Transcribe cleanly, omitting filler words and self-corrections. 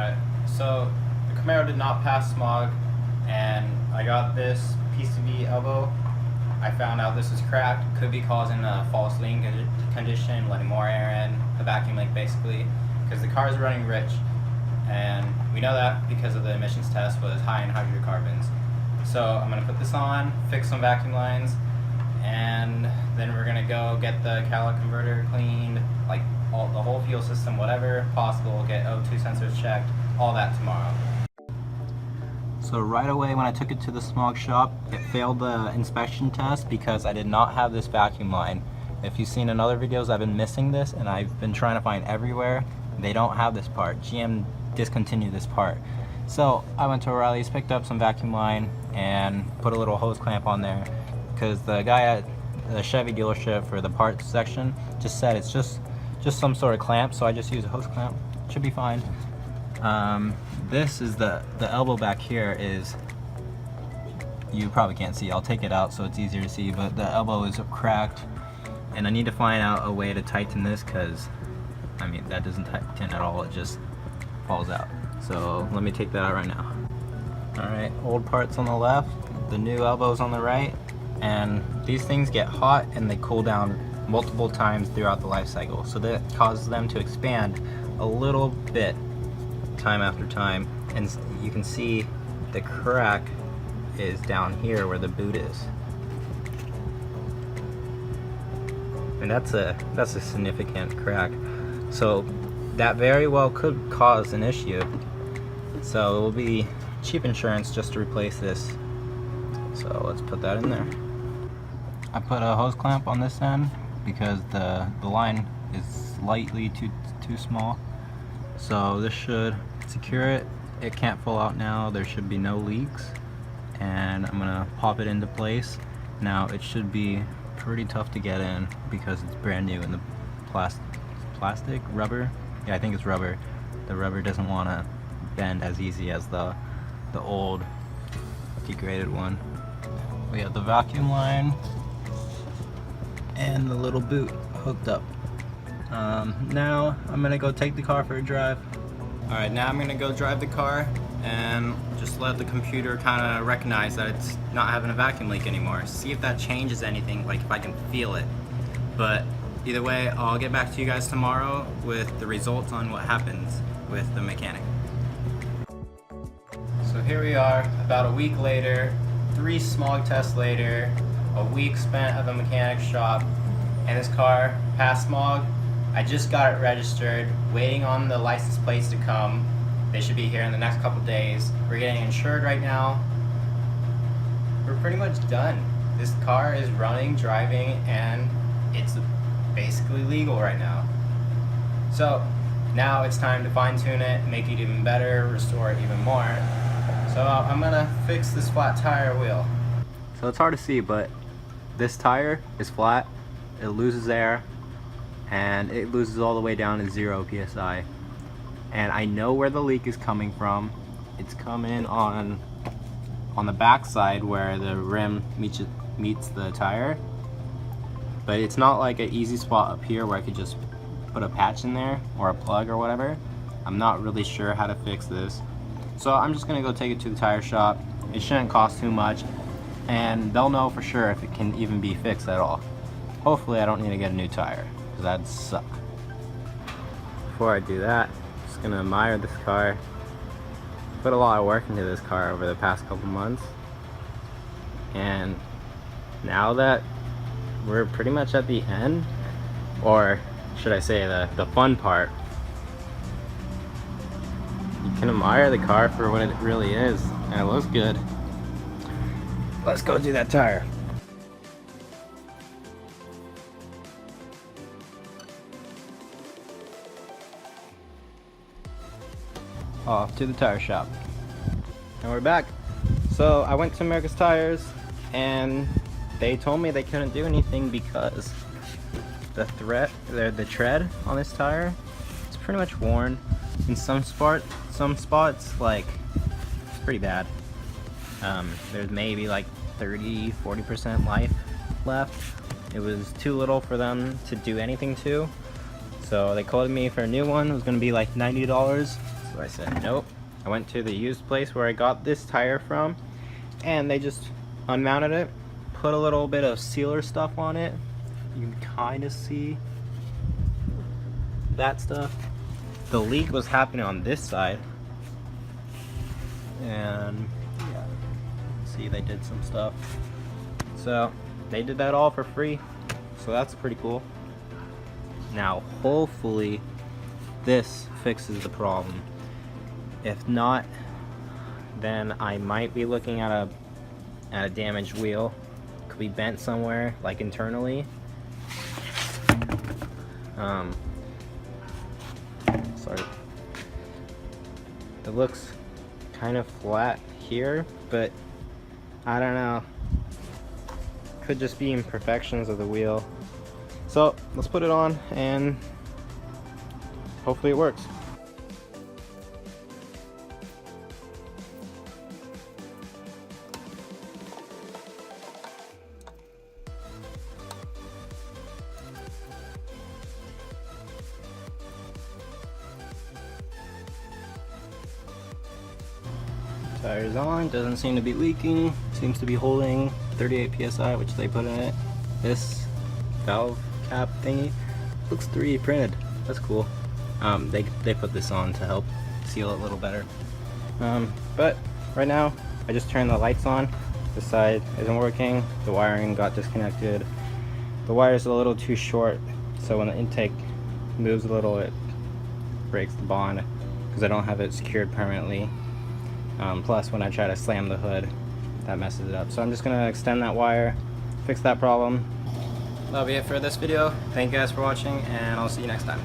Alright, so the Camaro did not pass smog, and I got this PCV elbow. I found out this is cracked, could be causing a false lean condition, letting more air in, the vacuum leak basically, because the car is running rich, and we know that because of the emissions test was high in hydrocarbons. So I'm going to put this on, fix some vacuum lines, and then we're going to go get the catalytic converter cleaned, like the whole fuel system, whatever possible, get O2 sensors checked, all that tomorrow. So right away when I took it to the Smog shop, it failed the inspection test because I did not have this vacuum line. If you've seen in other videos, I've been missing this and I've been trying to find everywhere. They don't have this part. GM discontinued this part. So I went to O'Reilly's, picked up some vacuum line and put a little hose clamp on there because the guy at the Chevy dealership for the parts section just said it's just some sort of clamp, so I just use a hose clamp. Should be fine. This is the elbow back here is, you probably can't see, I'll take it out so it's easier to see, but the elbow is cracked and I need to find out a way to tighten this because I mean that doesn't tighten at all, it just falls out. So let me take that out right now. Alright, old parts on the left, the new elbows on the right, and these things get hot and they cool down multiple times throughout the life cycle, so that causes them to expand a little bit time after time, and you can see the crack is down here where the boot is, and that's a significant crack, so that very well could cause an issue. So it will be cheap insurance just to replace this, so let's put that in there. I put a hose clamp on this end because the line is slightly too small, so this should secure it. It can't fall out now, there should be no leaks, and I'm gonna pop it into place. Now it should be pretty tough to get in because it's brand new and the plastic rubber, yeah, I think it's rubber, the rubber doesn't want to bend as easy as the old degraded one. We have the vacuum line and the little boot hooked up. Now I'm gonna go take the car for a drive. Alright, now I'm gonna go drive the car and just let the computer kind of recognize that it's not having a vacuum leak anymore. See if that changes anything, like if I can feel it. But either way, I'll get back to you guys tomorrow with the results on what happens with the mechanic. So here we are, about a week later, 3 smog tests later, a week spent at the mechanic shop, and this car passed smog. I just got it registered, waiting on the license plates to come. They should be here in the next couple days. We're getting insured right now. We're pretty much done. This car is running, driving, and it's basically legal right now. So now it's time to fine tune it, make it even better, restore it even more. So I'm gonna fix this flat tire wheel. So it's hard to see, but this tire is flat, it loses air, and it loses all the way down to 0 psi. And I know where the leak is coming from. It's coming on the back side where the rim meets the tire. But it's not like an easy spot up here where I could just put a patch in there or a plug or whatever. I'm not really sure how to fix this. So I'm just gonna go take it to the tire shop. It shouldn't cost too much, and they'll know for sure if it can even be fixed at all. Hopefully I don't need to get a new tire, because that'd suck. Before I do that, I'm just gonna admire this car. Put a lot of work into this car over the past couple months, and now that we're pretty much at the end, or should I say the fun part, you can admire the car for what it really is, and it looks good. Let's go do that tire. Off to the tire shop. And we're back. So I went to America's Tires and they told me they couldn't do anything because the tread on this tire is pretty much worn. In some spots, like, it's pretty bad. There's maybe like 30-40% life left. It was too little for them to do anything to. So they quoted me for a new one. It was gonna be like $90. So I said nope. I went to the used place where I got this tire from, and they just unmounted it, put a little bit of sealer stuff on it. You can kind of see that stuff. The leak was happening on this side, and yeah, see they did some stuff. So they did that all for free, so that's pretty cool. Now hopefully this fixes the problem. If not, then I might be looking at a damaged wheel. Could be bent somewhere, like internally. Sorry. It looks kind of flat here, but I don't know. Could just be imperfections of the wheel. So let's put it on and hopefully it works. Tires on, doesn't seem to be leaking, seems to be holding 38 psi, which they put in it. This valve cap thingy looks 3D printed. That's cool. They put this on to help seal it a little better. But right now I just turned the lights on. This side isn't working. The wiring got disconnected. The wire is a little too short, so when the intake moves a little, it breaks the bond because I don't have it secured permanently. Plus when I try to slam the hood, that messes it up. So I'm just gonna extend that wire, fix that problem. That'll be it for this video. Thank you guys for watching, and I'll see you next time.